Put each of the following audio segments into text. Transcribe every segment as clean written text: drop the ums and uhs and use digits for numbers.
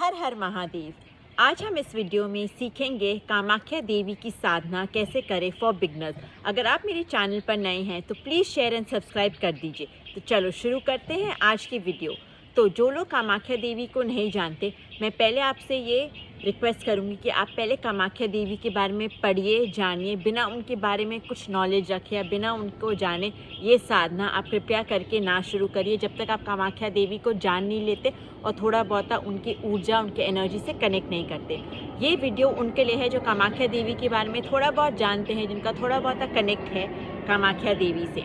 हर हर महादेव। आज हम इस वीडियो में सीखेंगे कामाख्या देवी की साधना कैसे करें फॉर बिगनर्स। अगर आप मेरे चैनल पर नए हैं तो प्लीज़ शेयर एंड सब्सक्राइब कर दीजिए। तो चलो शुरू करते हैं आज की वीडियो। तो जो लोग कामाख्या देवी को नहीं जानते, मैं पहले आपसे ये रिक्वेस्ट करूँगी कि आप पहले कामाख्या देवी के बारे में पढ़िए, जानिए। बिना उनके बारे में कुछ नॉलेज रखे या बिना उनको जाने ये साधना आप कृपया करके ना शुरू करिए जब तक आप कामाख्या देवी को जान नहीं लेते और थोड़ा बहुत उनकी ऊर्जा, उनके एनर्जी से कनेक्ट नहीं करते। ये वीडियो उनके लिए है जो कामाख्या देवी के बारे में थोड़ा बहुत जानते हैं, जिनका थोड़ा बहुत कनेक्ट है कामाख्या देवी से।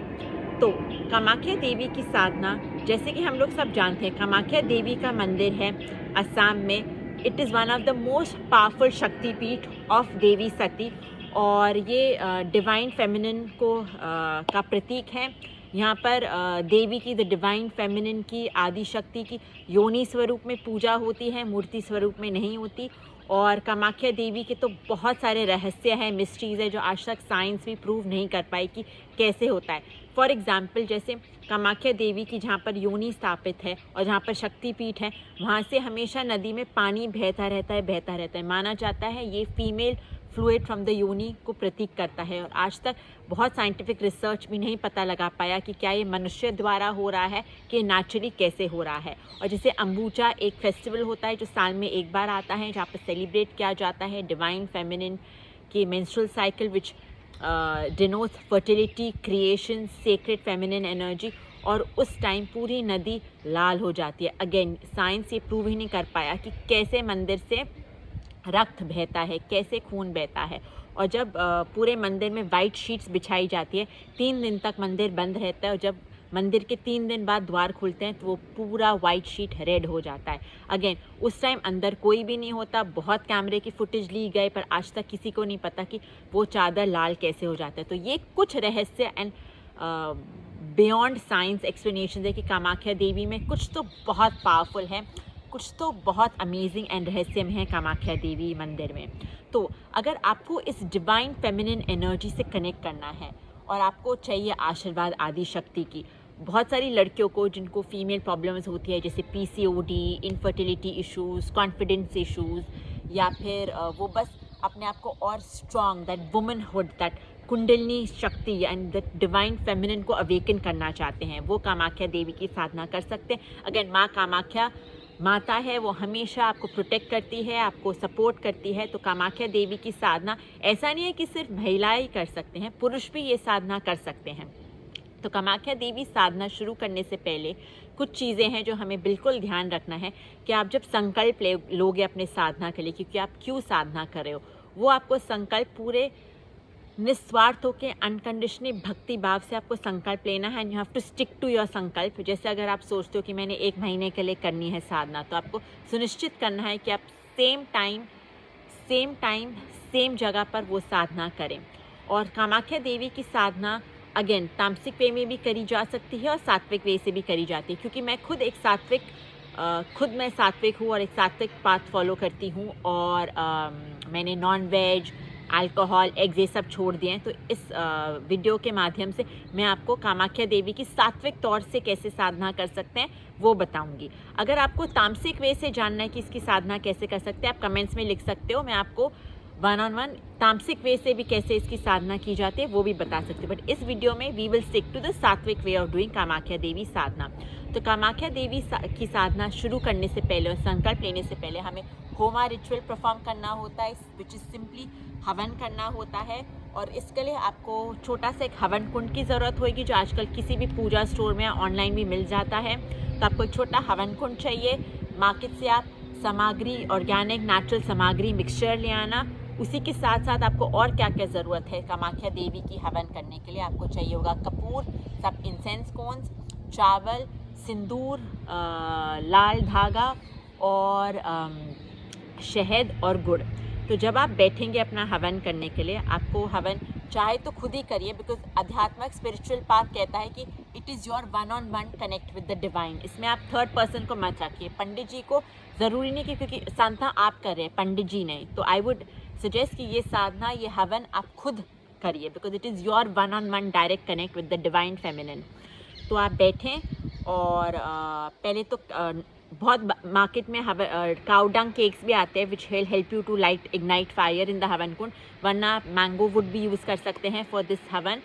तो कामाख्या देवी की साधना, जैसे कि हम लोग सब जानते हैं, कामाख्या देवी का मंदिर है असम में। It is one of the most powerful शक्तिपीठ ऑफ देवी सती, और ये डिवाइन फेमिनिन को का प्रतीक है। यहाँ पर देवी की, द डिवाइन फेमिनिन की, आदि शक्ति की योनि स्वरूप में पूजा होती है, मूर्ति स्वरूप में नहीं होती। और कामाख्या देवी के तो बहुत सारे रहस्य हैं, मिस्ट्रीज़ है जो आज तक साइंस भी प्रूव नहीं कर पाई कि कैसे होता है। फॉर एग्ज़ाम्पल, जैसे कामाख्या देवी की जहाँ पर योनि स्थापित है और जहाँ पर शक्तिपीठ है, वहाँ से हमेशा नदी में पानी बहता रहता है। माना जाता है ये फीमेल फ्लूइड फ्रॉम द योनि को प्रतीक करता है। और आज तक बहुत साइंटिफिक रिसर्च भी नहीं पता लगा पाया कि क्या ये मनुष्य द्वारा हो रहा है कि नेचुरली कैसे हो रहा है। और जैसे अंबुजा एक फेस्टिवल होता है जो साल में एक बार आता है, जहाँ पर सेलिब्रेट किया जाता है डिवाइन फेमिनिन की मेंस्ट्रुअल साइकिल, विच denotes fertility, creation, sacred feminine energy. और उस टाइम पूरी नदी लाल हो जाती है। अगेन साइंस ये प्रूव ही नहीं कर पाया कि कैसे मंदिर से रक्त बहता है, कैसे खून बहता है। और जब पूरे मंदिर में वाइट शीट्स बिछाई जाती है, 3 दिन तक मंदिर बंद रहता है, और जब मंदिर के 3 दिन बाद द्वार खुलते हैं तो वो पूरा वाइट शीट रेड हो जाता है। अगेन उस टाइम अंदर कोई भी नहीं होता। बहुत कैमरे की फुटेज ली गई, पर आज तक किसी को नहीं पता कि वो चादर लाल कैसे हो जाता है। तो ये कुछ रहस्य एंड बियॉन्ड साइंस एक्सप्लेनेशन है कि कामाख्या देवी में कुछ तो बहुत पावरफुल है, कुछ तो बहुत अमेजिंग एंड रहस्यमय है कामाख्या देवी मंदिर में। तो अगर आपको इस डिवाइन फेमिनिन एनर्जी से कनेक्ट करना है और आपको चाहिए आशीर्वाद आदि शक्ति की, बहुत सारी लड़कियों को जिनको फीमेल प्रॉब्लम्स होती है, जैसे PCOD, infertility issues, confidence issues, या फिर वो बस अपने आप को और strong, that womanhood, that kundalini शक्ति एंड द डिवाइन फेमिनिन को अवेकन करना चाहते हैं, वो कामाख्या देवी की साधना कर सकते हैं। अगेन माँ कामाख्या माता है, वो हमेशा आपको प्रोटेक्ट करती है, आपको सपोर्ट करती है। तो कामाख्या देवी की साधना ऐसा नहीं है कि सिर्फ महिलाएं ही कर सकते हैं, पुरुष भी ये साधना कर सकते हैं। तो कामाख्या देवी साधना शुरू करने से पहले कुछ चीज़ें हैं जो हमें बिल्कुल ध्यान रखना है कि आप जब संकल्प लोगे अपने साधना के लिए, क्योंकि आप क्यों साधना कर रहे हो, वो आपको संकल्प पूरे निस्वार्थ होकर अनकंडीशनली भक्ति भाव से आपको संकल्प लेना है। And you have to stick to your sankalp. जैसे अगर आप सोचते हो कि मैंने 1 महीने के लिए करनी है साधना, तो आपको सुनिश्चित करना है कि आप सेम टाइम सेम जगह पर वो साधना करें। और कामाख्या देवी की साधना अगेन तामसिक वे में भी करी जा सकती है और सात्विक वे से भी करी जाती है, क्योंकि मैं खुद मैं सात्विक हूँ और एक सात्विक पाथ फॉलो करती हूँ। और मैंने नॉन वेज, अल्कोहल, एग्स ये सब छोड़ दिए हैं। तो इस वीडियो के माध्यम से मैं आपको कामाख्या देवी की सात्विक तौर से कैसे साधना कर सकते हैं वो बताऊंगी। अगर आपको तामसिक वे से जानना है कि इसकी साधना कैसे कर सकते हैं, आप कमेंट्स में लिख सकते हो। मैं आपको 1-on-1 तामसिक वे से भी कैसे इसकी साधना की जाती है वो भी बता सकते हो। बट इस वीडियो में we will stick to the sattvik way of doing Kamakhya Devi sadhana. तो कामाख्या देवी की साधना शुरू करने से पहले और संकल्प लेने से पहले हमें होमा रिचुअल परफॉर्म करना होता है, विच इज़ सिंपली हवन करना होता है। और इसके लिए आपको छोटा सा एक हवन कुंड की ज़रूरत होगी, जो आजकल किसी भी पूजा स्टोर में ऑनलाइन भी मिल जाता है। तो आपको एक छोटा हवन कुंड चाहिए। मार्केट से आप सामग्री, ऑर्गेनिक नेचुरल सामग्री, मिक्सचर ले आना। उसी के साथ साथ आपको और क्या क्या ज़रूरत है कामाख्या देवी की हवन करने के लिए, आपको चाहिए होगा कपूर, सब इंसेंस कोन्स, चावल, सिंदूर, लाल धागा और शहद और गुड़। तो जब आप बैठेंगे अपना हवन करने के लिए, आपको हवन चाहे तो खुद ही करिए, बिकॉज आध्यात्मिक स्पिरिचुअल पाथ कहता है कि it is your 1-on-1 connect with the divine. इसमें आप थर्ड पर्सन को मत रखिए। पंडित जी को ज़रूरी नहीं कि, क्योंकि साधना आप कर रहे हैं, पंडित जी नहीं। तो आई वुड सजेस्ट कि ये साधना, ये हवन आप खुद करिए, because it is your 1-on-1 direct connect with the divine feminine. तो आप बैठें और पहले तो बहुत मार्केट में काउ डंग केक्स भी आते हैं which will help you to light ignite fire in the havan kund, वरना आप मैंगो वुड भी यूज़ कर सकते हैं फॉर दिस हवन।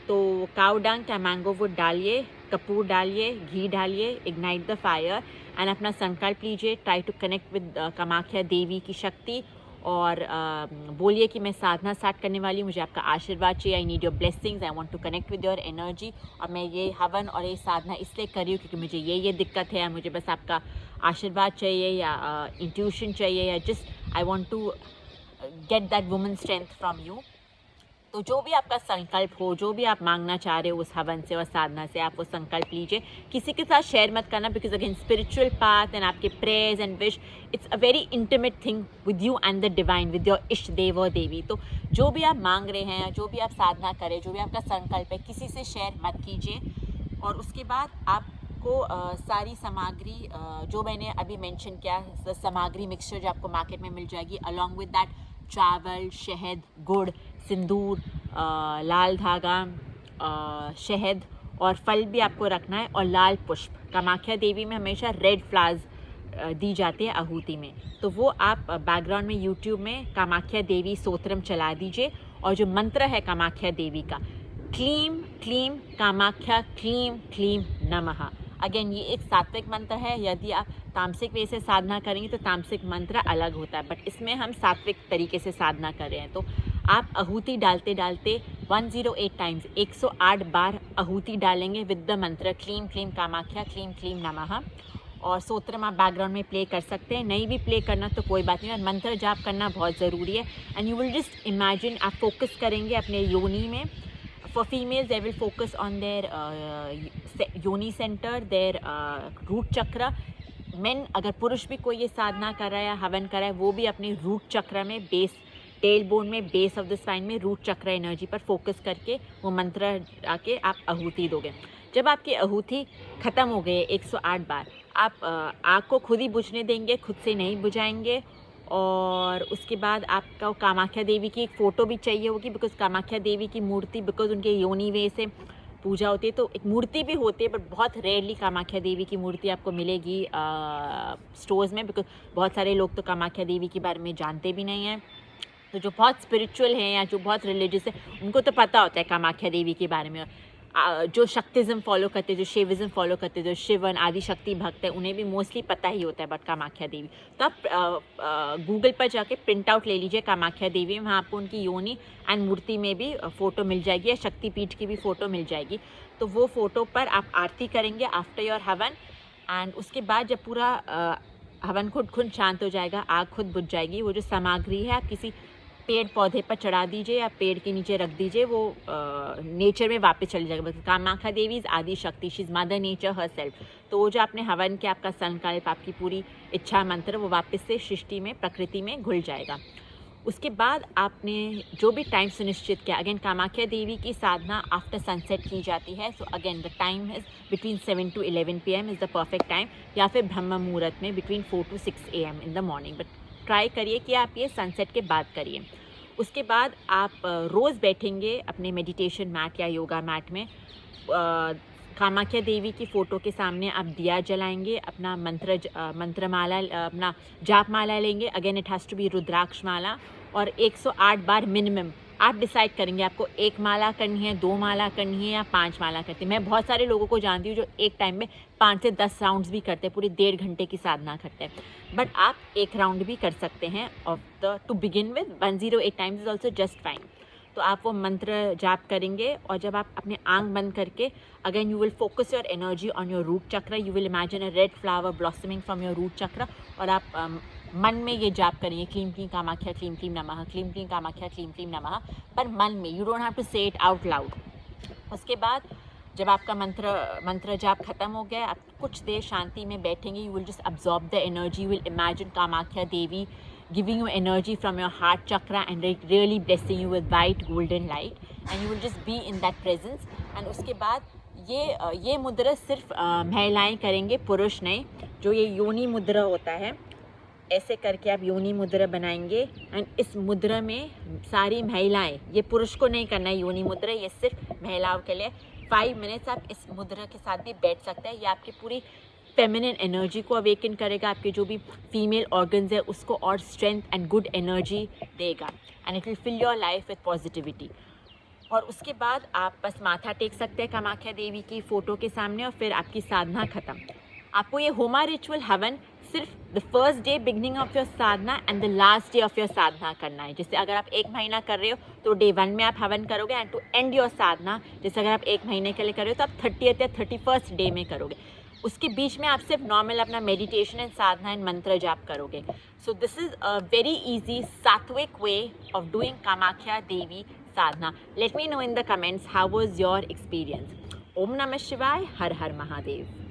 तो काउ डंग या मैंगो वुड डालिए, कपूर डालिए, घी डालिए, इग्नाइट द फायर एंड अपना संकल्प लीजिए, try to connect with Kamakhya Devi की शक्ति और बोलिए कि मैं साधना स्टार्ट करने वाली हूँ, मुझे आपका आशीर्वाद चाहिए, I need your blessings, I want to connect with your energy, और मैं ये हवन और ये साधना इसलिए कर रही हूँ क्योंकि मुझे ये दिक्कत है, मुझे बस आपका आशीर्वाद चाहिए या इंट्यूशन चाहिए या just I want to get that woman strength from you. तो जो भी आपका संकल्प हो, जो भी आप मांगना चाह रहे हो उस हवन से और साधना से, आप वो संकल्प लीजिए। किसी के साथ शेयर मत करना, because again spiritual path and आपके prayers and wish, it's a very intimate thing with you and the divine, with your isht dev और देवी। तो जो भी आप मांग रहे हैं, जो भी आप साधना करें, जो भी आपका संकल्प है, किसी से शेयर मत कीजिए। और उसके बाद आपको सारी सामग्री जो मैंने अभी मेंशन किया, सामग्री मिक्सचर जो आपको मार्केट में मिल जाएगी, अलॉन्ग विद दैट चावल, शहद, गुड़, सिंदूर, लाल धागा, शहद और फल भी आपको रखना है, और लाल पुष्प। कामाख्या देवी में हमेशा रेड फ्लावर्स दी जाती है आहूति में, तो वो आप बैकग्राउंड में यूट्यूब में कामाख्या देवी स्तोत्रम चला दीजिए। और जो मंत्र है कामाख्या देवी का, क्लीम क्लीम कामाख्या क्लीम क्लीम नमः। अगेन ये एक सात्विक मंत्र है, यदि आप तामसिक वे से साधना करेंगे तो तामसिक मंत्र अलग होता है, बट इसमें हम सात्विक तरीके से साधना कर रहे हैं। तो आप आहूति डालते डालते 108 टाइम्स 108 बार आहूति डालेंगे विद द मंत्र क्लीम क्लीम कामाख्या क्लीम क्लीम नमः। और स्तोत्रम आप बैकग्राउंड में प्ले कर सकते हैं, नहीं भी प्ले करना तो कोई बात नहीं, और मंत्र जाप करना बहुत ज़रूरी है। And you will just imagine, आप फोकस करेंगे अपने योनि में। For females, they will focus on their yoni center, their root chakra. Men, अगर पुरुष भी कोई ये साधना कर रहा है या हवन कर रहा है, वो भी अपने रूट चक्र में, बेस टेल बोन में, बेस ऑफ द स्पाइन में रूट चक्र एनर्जी पर फोकस करके वो मंत्र आके आप आहूति दोगे। जब आपकी आहूति ख़त्म हो गई 108 बार, आप आग को खुद ही बुझने देंगे, खुद से नहीं बुझाएंगे। और उसके बाद आपका कामाख्या देवी की एक फ़ोटो भी चाहिए होगी, बिकॉज कामाख्या देवी की मूर्ति, बिकॉज उनके योनि वे से पूजा होती है, तो एक मूर्ति भी होती है, बट बहुत रेयरली कामाख्या देवी की मूर्ति आपको मिलेगी स्टोर्स में, बिकॉज बहुत सारे लोग तो कामाख्या देवी के बारे में जानते भी नहीं हैं। तो जो बहुत स्पिरिचुअल हैं या जो बहुत रिलीजियस है, उनको तो पता होता है कामाख्या देवी के बारे में। जो शक्तिज़म फॉलो करते हैं, जो शिविज़म फॉलो करते हैं, जो शिवन आदि शक्ति भक्त है, उन्हें भी मोस्टली पता ही होता है बट कामाख्या देवी। तो आप गूगल पर जाके प्रिंट आउट ले लीजिए कामाख्या देवी, वहाँ आपको उनकी योनि एंड मूर्ति में भी फ़ोटो मिल जाएगी, या शक्तिपीठ की भी फ़ोटो मिल जाएगी। तो वो फ़ोटो पर आप आरती करेंगे आफ्टर योर हवन। एंड उसके बाद जब पूरा हवन खुद शांत हो जाएगा, आग खुद बुझ जाएगी, वो जो सामग्री है आप किसी पेड़ पौधे पर चढ़ा दीजिए या पेड़ के नीचे रख दीजिए, वो नेचर में वापस चली जाएगा। कामाख्या देवी इज़ आदि शक्ति, she is mother nature her self. तो वो जो आपने हवन किया, आपका संकल्प, आपकी पूरी इच्छा मंत्र, वो वापस से सृष्टि में, प्रकृति में घुल जाएगा। उसके बाद आपने जो भी टाइम सुनिश्चित किया, अगेन कामाख्या देवी की साधना आफ्टर सनसेट की जाती है। So again the time is between 7 to 11 PM is the perfect time, या फिर ब्रह्म मुहूर्त में between 4 to 6 AM in the morning. But try करिए कि आप ये सनसेट के बाद करिए। उसके बाद आप रोज़ बैठेंगे अपने मेडिटेशन मैट या योगा मैट में, कामाख्या देवी की फ़ोटो के सामने आप दिया जलाएंगे, अपना मंत्रमाला, अपना जाप माला लेंगे। Again it has to be rudraksha mala, और 108 बार मिनिमम आप डिसाइड करेंगे आपको 1 माला करनी है, 2 माला करनी है या 5 माला करती है। मैं बहुत सारे लोगों को जानती हूँ जो एक टाइम में 5 से 10 राउंड्स भी करते हैं, पूरी 1.5 घंटे की साधना करते हैं। बट आप 1 राउंड भी कर सकते हैं of the two begin with 108 times is also just fine. तो आप वो मंत्र जाप करेंगे, और जब आप अपने आंख बंद करके, again you will focus your energy on your root chakra, you will imagine a red flower blossoming from your root chakra, और आप मन में ये जाप करेंगे क्लीम क्लीम कामाख्या क्लीम क्लीम नमः, क्लीम क्लीम कामाख्या क्लीम क्लीम नमः, पर मन में, यू डोंट हैव टू से इट आउट लाउड। उसके बाद जब आपका मंत्र जाप खत्म हो गया, आप कुछ देर शांति में बैठेंगे, you will just absorb the energy, you will imagine Kamakhya Devi giving you energy from your heart chakra and really blessing you with white golden light, and you will just be in that presence। and उसके बाद ये मुद्रा सिर्फ महिलाएं करेंगे, पुरुष नहीं। जो ये योनि मुद्रा होता है, ऐसे करके आप योनि मुद्रा बनाएंगे, एंड इस मुद्रा में सारी महिलाएं, ये पुरुष को नहीं करना है योनि मुद्रा, ये सिर्फ महिलाओं के लिए। 5 मिनट्स आप इस मुद्रा के साथ भी बैठ सकते हैं, ये आपकी पूरी फेमिनिन एनर्जी को अवेकन करेगा, आपके जो भी फीमेल ऑर्गन्स है उसको और स्ट्रेंथ एंड गुड एनर्जी देगा and it will fill your life with positivity. और उसके बाद आप बस माथा टेक सकते हैं कामाख्या देवी की फ़ोटो के सामने और फिर आपकी साधना ख़त्म। आपको ये होमा रिचुअल हवन सिर्फ the first day beginning of your sadhana and the last day of your sadhana करना है। जैसे अगर आप 1 महीना कर रहे हो तो डे 1 में आप हवन करोगे एंड टू एंड योर साधना, जैसे अगर आप 1 महीने के लिए कर रहे हो तो आप 30th या 31st डे में करोगे। उसके बीच में आप सिर्फ नॉर्मल अपना मेडिटेशन एंड साधना एंड मंत्र जाप करोगे। So this is a very easy sattvic way of doing Kamakhya Devi sadhana. Let me know in the comments how was your experience. Om Namah Shivaya, Har Har Mahadev.